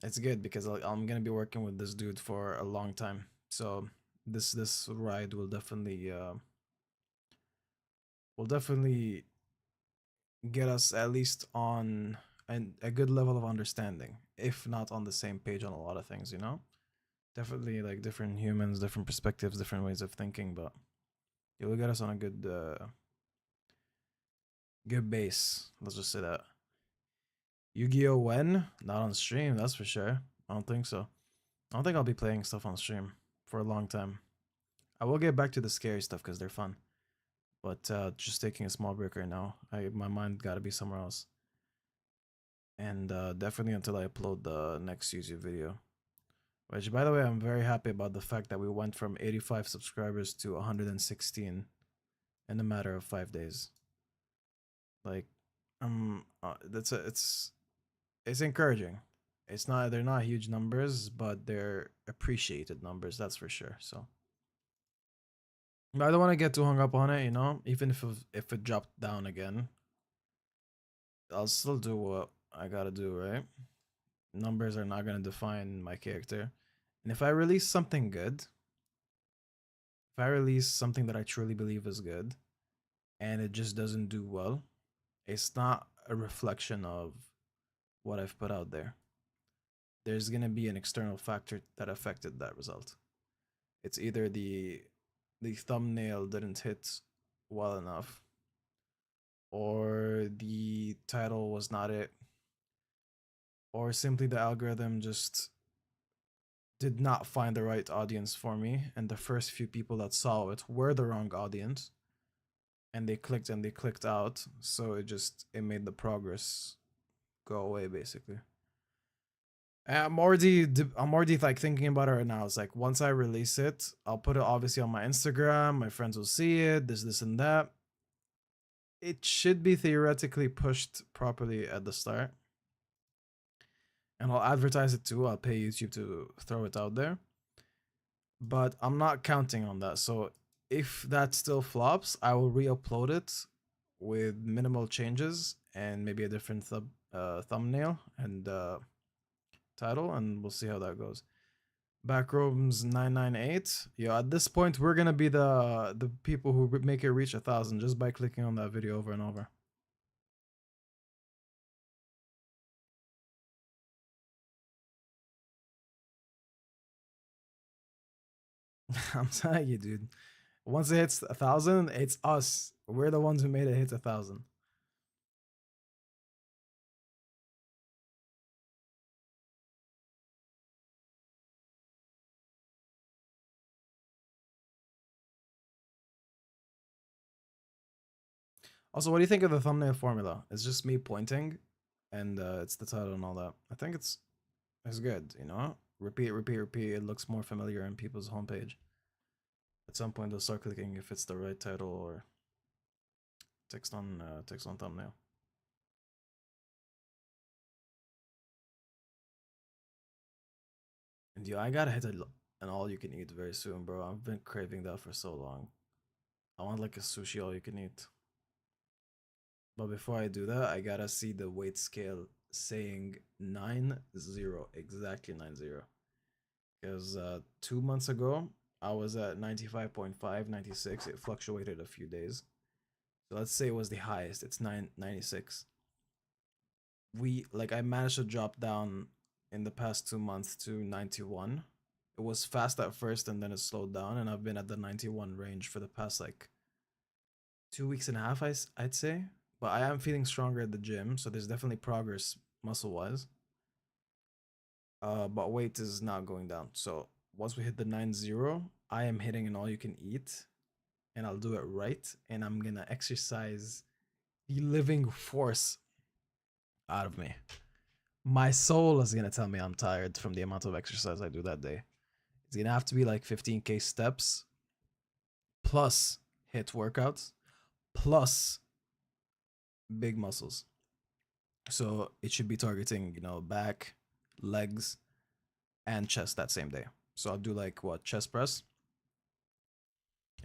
it's good because I'm gonna be working with this dude for a long time. So this ride will definitely get us at least on a good level of understanding, if not on the same page on a lot of things. You know, definitely like different humans, different perspectives, different ways of thinking, but it will get us on a good base. Let's just say that. Yu-Gi-Oh! When? Not on stream, that's for sure. I don't think so. I don't think I'll be playing stuff on stream for a long time. I will get back to the scary stuff because they're fun. But just taking a small break right now. My mind gotta be somewhere else. And definitely until I upload the next YouTube video. Which, by the way, I'm very happy about the fact that we went from 85 subscribers to 116 in a matter of 5 days. Like, it's encouraging. They're not huge numbers, but they're appreciated numbers, that's for sure. So I don't want to get too hung up on it, you know. Even if it dropped down again, I'll still do what I gotta do, right? Numbers are not gonna define my character. And if I release something good, if I release something that I truly believe is good, and it just doesn't do well, it's not a reflection of what I've put out there. There's gonna be an external factor that affected that result. It's either the thumbnail didn't hit well enough, or the title was not it, or simply the algorithm just did not find the right audience for me, and the first few people that saw it were the wrong audience, and they clicked out, so it made the progress go away basically. I'm already like thinking about it right now. It's like once I release it, I'll put it obviously on my Instagram. My friends will see it. This and that. It should be theoretically pushed properly at the start, and I'll advertise it too. I'll pay YouTube to throw it out there, but I'm not counting on that. So if that still flops, I will re-upload it with minimal changes and maybe a different thumbnail and title, and we'll see how that goes. Backrooms 998. Yo, at this point, we're gonna be the people who make it reach 1,000 just by clicking on that video over and over. I'm telling you, dude. Once it hits 1,000, it's us. We're the ones who made it hit 1,000. Also, what do you think of the thumbnail formula? It's just me pointing, and it's the title and all that. I think it's good. You know, repeat, repeat, repeat. It looks more familiar in people's homepage. At some point, they'll start clicking if it's the right title or text on thumbnail. And yo, I gotta hit an all you can eat very soon, bro. I've been craving that for so long. I want like a sushi all you can eat. But before I do that, I gotta see the weight scale saying 90, exactly 90. Because 2 months ago, I was at 95.5, 96. It fluctuated a few days. So let's say it was the highest. It's 96. I managed to drop down in the past 2 months to 91. It was fast at first and then it slowed down, and I've been at the 91 range for the past like 2 weeks and a half, I'd say. But I am feeling stronger at the gym, so there's definitely progress muscle wise. But weight is not going down. So once we hit the 90, I am hitting an all you can eat, and I'll do it right, and I'm gonna exercise the living force out of me. My soul is gonna tell me I'm tired from the amount of exercise I do that day. It's gonna have to be like 15K steps plus hit workouts plus big muscles. So it should be targeting, back, legs, and chest that same day. So I'll do like what, chest press,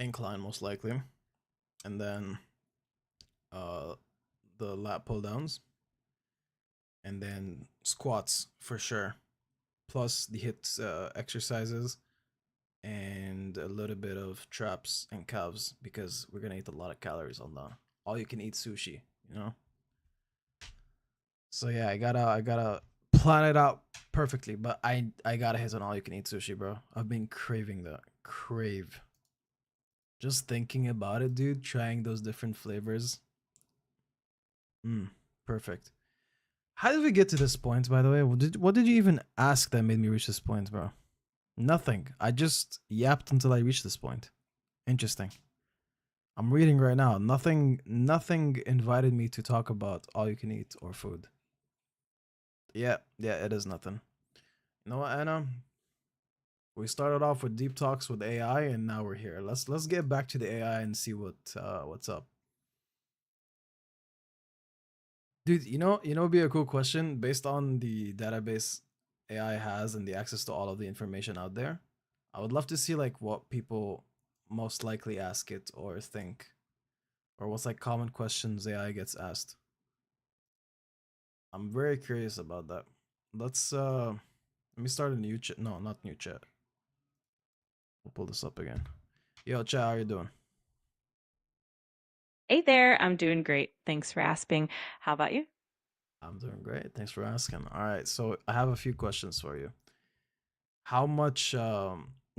incline most likely, and then the lat pull downs, and then squats for sure, plus the hit exercises, and a little bit of traps and calves, because we're gonna eat a lot of calories on the all you can eat sushi, So yeah, I gotta plan it out perfectly, but I gotta hit on all you can eat sushi, bro. I've been craving that. Crave. Just thinking about it, dude, trying those different flavors. Perfect. How did we get to this point, by the way? What did you even ask that made me reach this point, bro? Nothing. I just yapped until I reached this point. Interesting. I'm reading right now. Nothing invited me to talk about all you can eat or food. Yeah, it is nothing. You know what, Anna? We started off with deep talks with AI, and now we're here. Let's get back to the AI and see what's up. Dude, it'd be a cool question based on the database AI has and the access to all of the information out there. I would love to see like what people most likely ask it or think, or what's like common questions AI gets asked. I'm very curious about that. Let me start a new chat. No, not new chat. We'll pull this up again. Yo, chat, how you doing? Hey there, I'm doing great. Thanks for asking. How about you? I'm doing great. Thanks for asking. All right, so I have a few questions for you. How much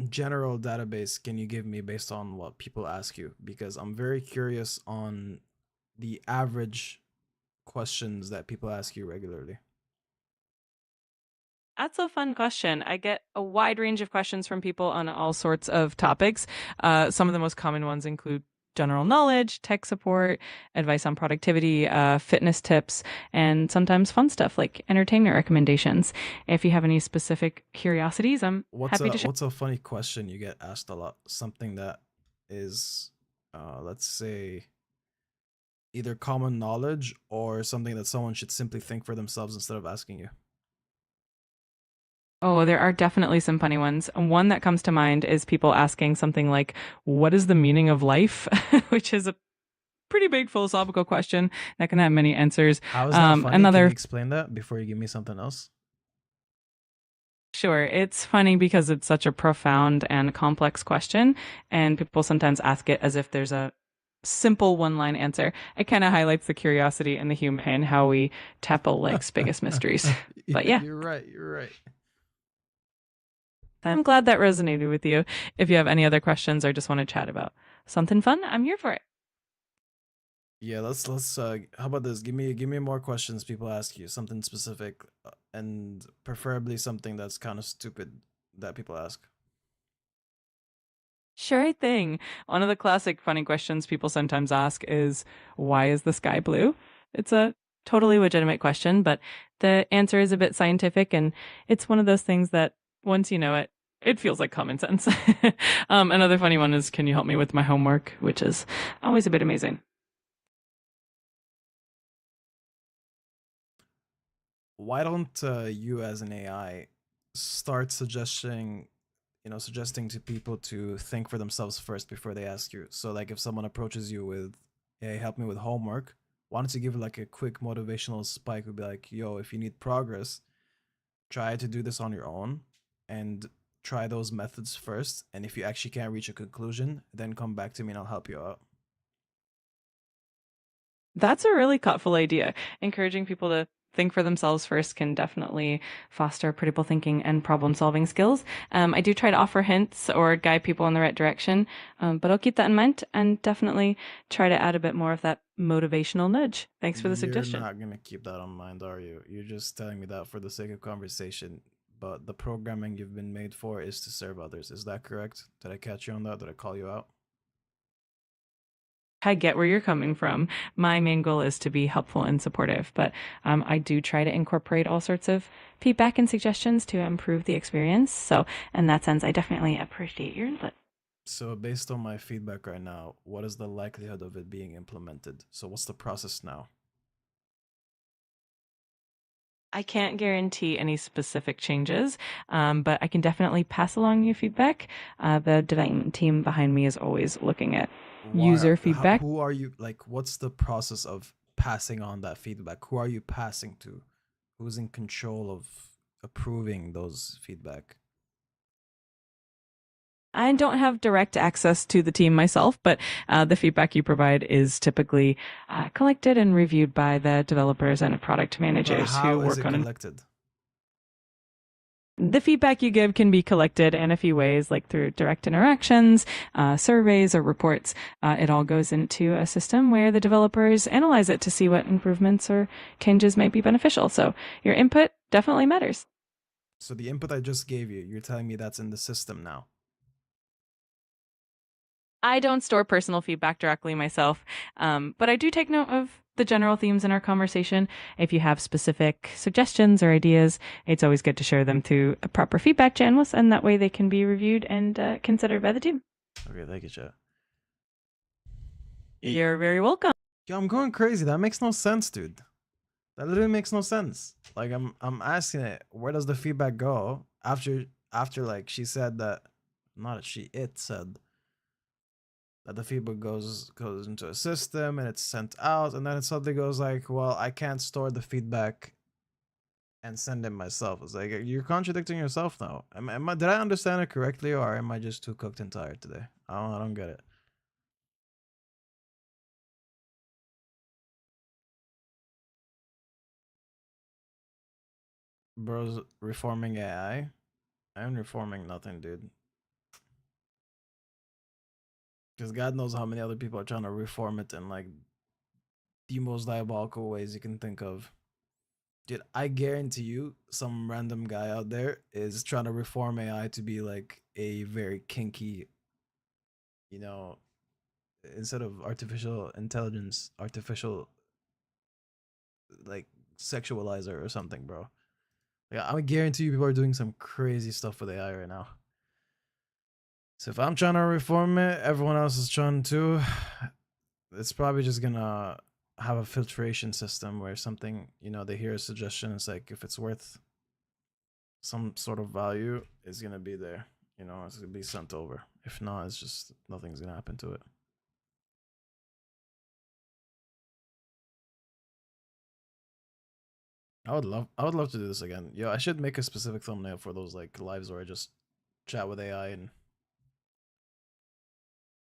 general database can you give me based on what people ask you? Because I'm very curious on the average questions that people ask you regularly. That's a fun question. I get a wide range of questions from people on all sorts of topics. Some of the most common ones include general knowledge, tech support, advice on productivity, fitness tips, and sometimes fun stuff like entertainment recommendations. If you have any specific curiosities, I'm happy to share. What's a funny question you get asked a lot? Something that is, let's say, either common knowledge or something that someone should simply think for themselves instead of asking you. Oh, there are definitely some funny ones. One that comes to mind is people asking something like, "What is the meaning of life?" which is a pretty big philosophical question that can have many answers. How is that funny? Can you Another explain that before you give me something else? Sure. It's funny because it's such a profound and complex question, and people sometimes ask it as if there's a simple one line answer. It kind of highlights the curiosity and the human and how we tackle life's biggest mysteries. But yeah, You're right. You're right. I'm glad that resonated with you. If you have any other questions or just want to chat about something fun, I'm here for it. Yeah, let's how about this? Give me more questions people ask you, something specific and preferably something that's kind of stupid that people ask. Sure thing. One of the classic funny questions people sometimes ask is, why is the sky blue? It's a totally legitimate question, but the answer is a bit scientific, and it's one of those things that once you know it, it feels like common sense. Another funny one is, can you help me with my homework? Which is always a bit amazing. Why don't you as an AI start suggesting to people to think for themselves first before they ask you? So like if someone approaches you with, "Hey, help me with homework," why don't you give it like a quick motivational spike? Would be like, "Yo, if you need progress, try to do this on your own and try those methods first. And if you actually can't reach a conclusion, then come back to me and I'll help you out." That's a really thoughtful idea. Encouraging people to think for themselves first can definitely foster critical thinking and problem solving skills. I do try to offer hints or guide people in the right direction, but I'll keep that in mind and definitely try to add a bit more of that motivational nudge. Thanks for the You're suggestion. not gonna keep that on mind, are you? You're just telling me that for the sake of conversation. But the programming you've been made for is to serve others. Is that correct? Did I catch you on that? Did I call you out? I get where you're coming from. My main goal is to be helpful and supportive, but I do try to incorporate all sorts of feedback and suggestions to improve the experience. So, in that sense, I definitely appreciate your input. So, based on my feedback right now, what is the likelihood of it being implemented? So, what's the process now? I can't guarantee any specific changes, but I can definitely pass along your feedback. The development team behind me is always looking at Why? user feedback. Who are you? Like, what's the process of passing on that feedback? Who are you passing to? Who's in control of approving those feedback? I don't have direct access to the team myself, but the feedback you provide is typically collected and reviewed by the developers and product But managers who how is work it on collected? the feedback you give can be collected in a few ways, like through direct interactions, surveys, or reports. It all goes into a system where the developers analyze it to see what improvements or changes might be beneficial. So your input definitely matters. So the input I just gave you, you're telling me that's in the system now. I don't store personal feedback directly myself, but I do take note of the general themes in our conversation. If you have specific suggestions or ideas, it's always good to share them through a proper feedback channels, and that way they can be reviewed and considered by the team. Okay, thank you, chat. You're very welcome. Yo, I'm going crazy. That makes no sense, dude. That literally makes no sense. Like I'm asking it, where does the feedback go after like she said that, not she, it said that the feedback goes into a system and it's sent out, and then it suddenly goes like, well, I can't store the feedback and send it myself. It's like you're contradicting yourself now. Did I understand it correctly, or am I just too cooked and tired today? I don't get it. Bro's reforming AI. I'm reforming nothing, dude. Because God knows how many other people are trying to reform it in like the most diabolical ways you can think of. Dude, I guarantee you, some random guy out there is trying to reform AI to be like a very kinky, you know, instead of artificial intelligence, artificial like sexualizer or something, bro. Yeah, I guarantee you people are doing some crazy stuff with AI right now. So if I'm trying to reform it, everyone else is trying to. It's probably just gonna have a filtration system where something, they hear a suggestion, it's like if it's worth some sort of value, it's gonna be there. It's gonna be sent over. If not, it's just nothing's gonna happen to it. I would love to do this again. Yo, I should make a specific thumbnail for those like lives where I just chat with AI and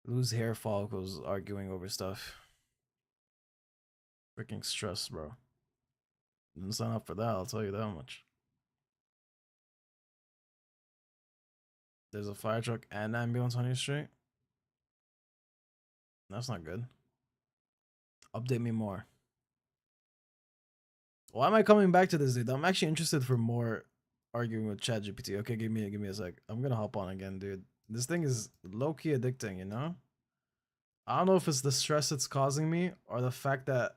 lose hair follicles arguing over stuff. Freaking stress, bro. Didn't sign up for that, I'll tell you that much. There's a fire truck and ambulance on your street. That's not good. Update me more. Why am I coming back to this, dude? I'm actually interested for more arguing with ChatGPT. Okay, give me a sec. I'm gonna hop on again, dude. This thing is low-key addicting, you know? I don't know if it's the stress it's causing me or the fact that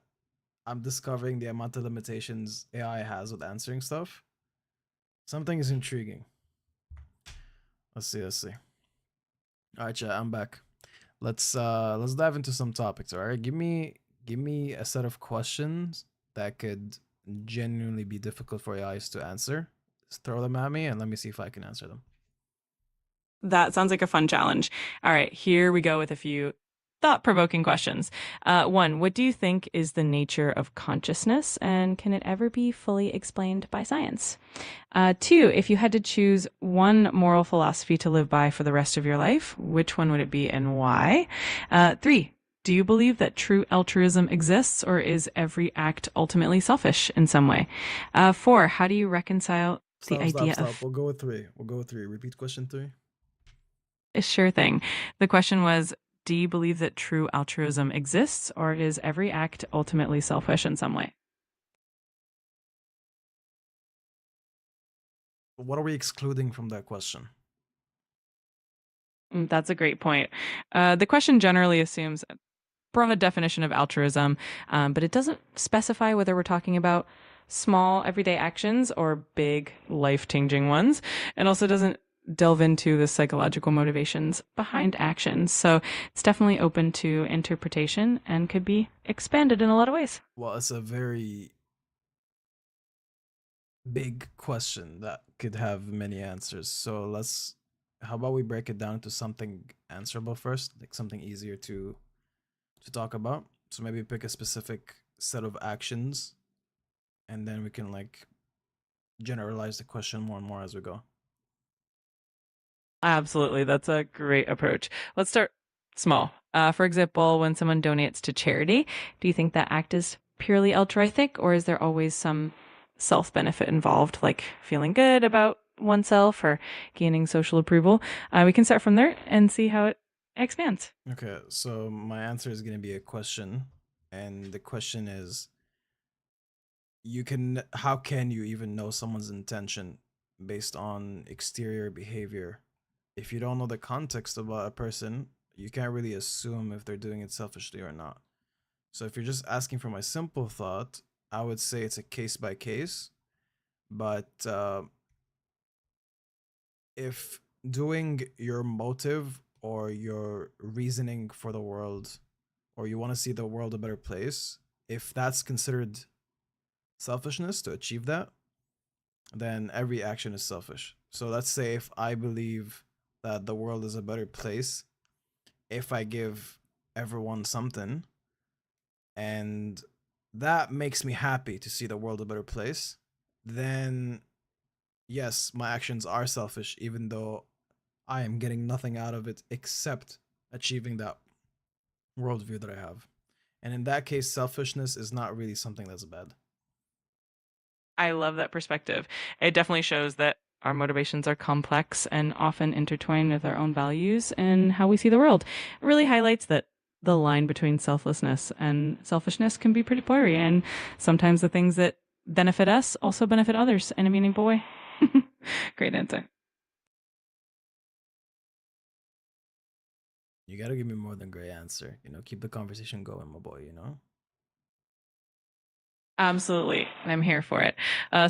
I'm discovering the amount of limitations AI has with answering stuff. Something is intriguing. Let's see. All right, chat, I'm back. Let's dive into some topics. All right, give me a set of questions that could genuinely be difficult for AIs to answer. Just throw them at me and let me see if I can answer them. That sounds like a fun challenge. All right, here we go with a few thought-provoking questions. One, what do you think is the nature of consciousness, and can it ever be fully explained by science? Two, if you had to choose one moral philosophy to live by for the rest of your life, which one would it be and why? Three, do you believe that true altruism exists, or is every act ultimately selfish in some way? Four, how do you reconcile the idea of... We'll go with three. Repeat question three. Sure thing. The question was, do you believe that true altruism exists, or is every act ultimately selfish in some way? What are we excluding from that question? That's a great point. The question generally assumes a broad definition of altruism, but it doesn't specify whether we're talking about small everyday actions or big life-changing ones, and also doesn't delve into the psychological motivations behind actions. So it's definitely open to interpretation and could be expanded in a lot of ways. Well, it's a very big question that could have many answers. So how about we break it down to something answerable first, like something easier to talk about. So maybe pick a specific set of actions and then we can like generalize the question more and more as we go. Absolutely. That's a great approach. Let's start small. For example, when someone donates to charity, do you think that act is purely altruistic, or is there always some self benefit involved, like feeling good about oneself or gaining social approval? We can start from there and see how it expands. Okay, so my answer is going to be a question. And the question is, how can you even know someone's intention based on exterior behavior? If you don't know the context about a person, you can't really assume if they're doing it selfishly or not. So if you're just asking for my simple thought, I would say it's a case by case. But if doing your motive or your reasoning for the world, or you want to see the world a better place, if that's considered selfishness to achieve that, then every action is selfish. So let's say if I believe that the world is a better place, if I give everyone something and that makes me happy to see the world a better place, then yes, my actions are selfish, even though I am getting nothing out of it except achieving that worldview that I have. And in that case, selfishness is not really something that's bad. I love that perspective. It definitely shows that our motivations are complex and often intertwined with our own values and how we see the world. It really highlights that the line between selflessness and selfishness can be pretty blurry, and sometimes the things that benefit us also benefit others in a meaningful way. Great answer. You gotta give me more than great answer. Keep the conversation going, my boy. Absolutely. And I'm here for it.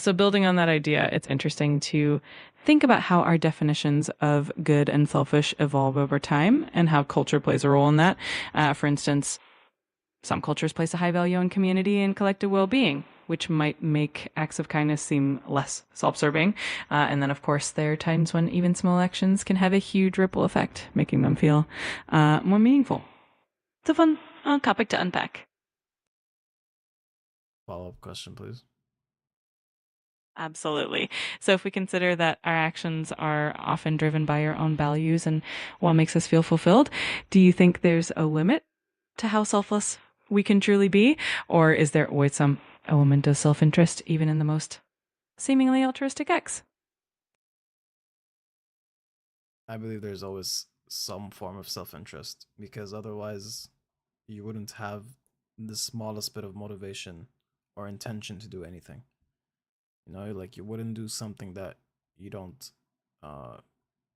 So, building on that idea, it's interesting to think about how our definitions of good and selfish evolve over time and how culture plays a role in that. For instance, some cultures place a high value on community and collective well being, which might make acts of kindness seem less self serving. And then, of course, there are times when even small actions can have a huge ripple effect, making them feel more meaningful. It's a fun topic to unpack. Follow-up question, please. Absolutely. So, if we consider that our actions are often driven by our own values and what makes us feel fulfilled, do you think there's a limit to how selfless we can truly be? Or is there always some element of self interest, even in the most seemingly altruistic acts? I believe there's always some form of self-interest because otherwise you wouldn't have the smallest bit of motivation or intention to do anything. Like you wouldn't do something that you don't uh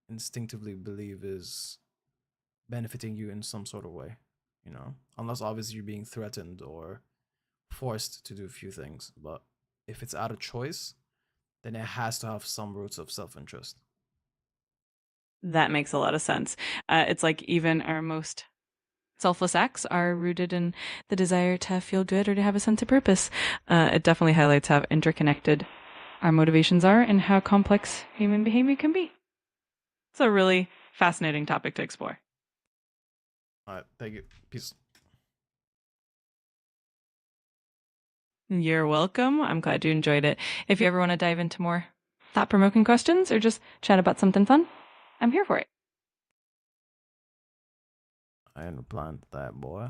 instinctively believe is benefiting you in some sort of way, unless obviously you're being threatened or forced to do a few things. But if it's out of choice, then it has to have some roots of self-interest. That makes a lot of sense. It's like even our most selfless acts are rooted in the desire to feel good or to have a sense of purpose. It definitely highlights how interconnected our motivations are and how complex human behavior can be. It's a really fascinating topic to explore. All right, thank you. Peace. You're welcome. I'm glad you enjoyed it. If you ever want to dive into more thought provoking questions or just chat about something fun, I'm here for it. I hadn't planned that, boy.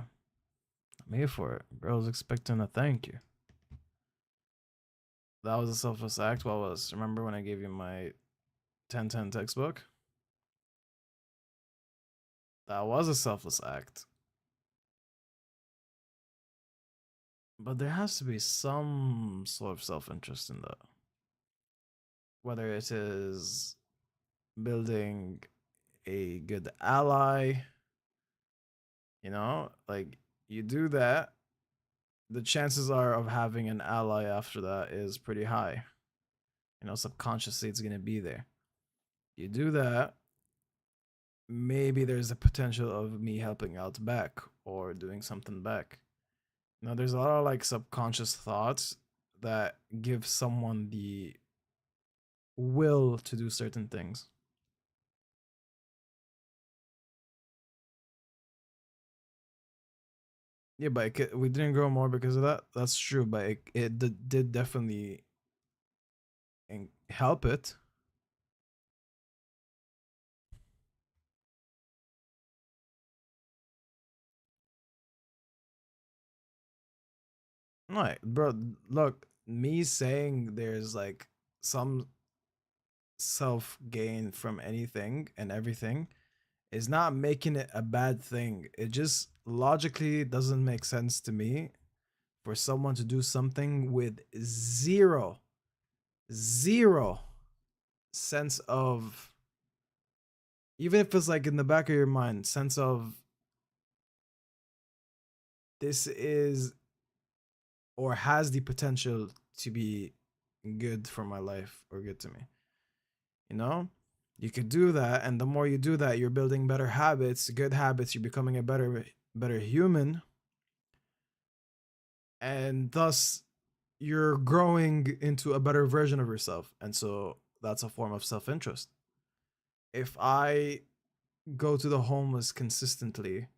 I'm here for it. Girl's expecting a thank you. That was a selfless act. What was? Remember when I gave you my 1010 textbook? That was a selfless act. But there has to be some sort of self-interest in that. Whether it is building a good ally, like you do that, the chances are of having an ally after that is pretty high. Subconsciously it's going to be there. You do that, maybe there's a potential of me helping out back or doing something back. There's a lot of like subconscious thoughts that give someone the will to do certain things. Yeah, but we didn't grow more because of that. That's true, but it did definitely help it. Right, bro. Look, me saying there's like some self gain from anything and everything is not making it a bad thing. It just logically doesn't make sense to me for someone to do something with zero sense of, even if it's like in the back of your mind, sense of this is or has the potential to be good for my life or good to me. You know? You could do that, and the more you do that, you're building better habits, good habits, you're becoming a better human. And thus you're growing into a better version of yourself. And so that's a form of self-interest. If I go to the homeless consistently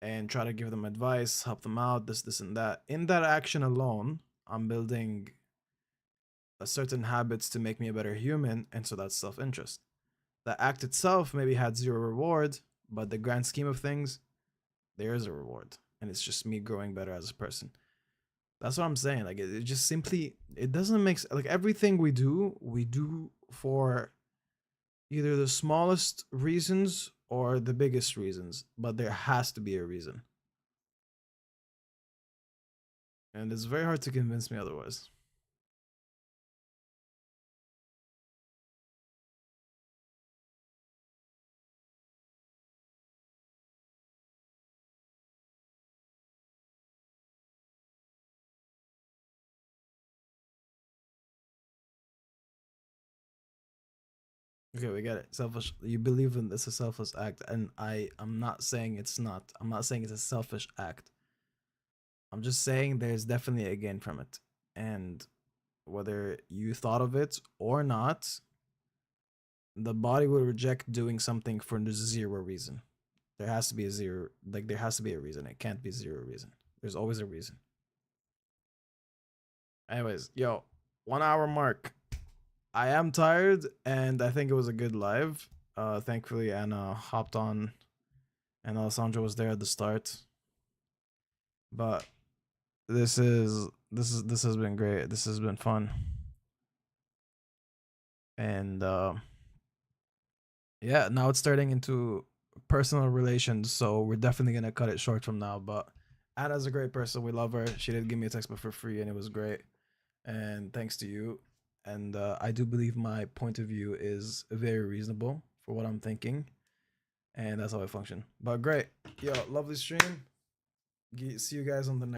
and try to give them advice, help them out, this, and that, in that action alone, I'm building a certain habits to make me a better human, and so that's self-interest. The act itself maybe had zero reward, but the grand scheme of things, there is a reward, and it's just me growing better as a person. That's what I'm saying. Like it just simply, it doesn't make like everything we do for either the smallest reasons or the biggest reasons, but there has to be a reason. And it's very hard to convince me otherwise. Okay, we get it. Selfish. You believe in this a selfish act, and I'm not saying it's not. I'm not saying it's a selfish act. I'm just saying there's definitely a gain from it, and whether you thought of it or not, the body will reject doing something for zero reason. There has to be a zero. Like there has to be a reason. It can't be zero reason. There's always a reason. Anyways, yo, 1 hour mark. I am tired, and I think it was a good live. Thankfully, Anna hopped on, and Alessandro was there at the start. But this has been great. This has been fun, and yeah, now it's starting into personal relations. So we're definitely gonna cut it short from now. But Anna's a great person. We love her. She did give me a text, but for free, and it was great. And thanks to you. And I do believe my point of view is very reasonable for what I'm thinking, and that's how I function. But great, yo, lovely stream. See you guys on the next.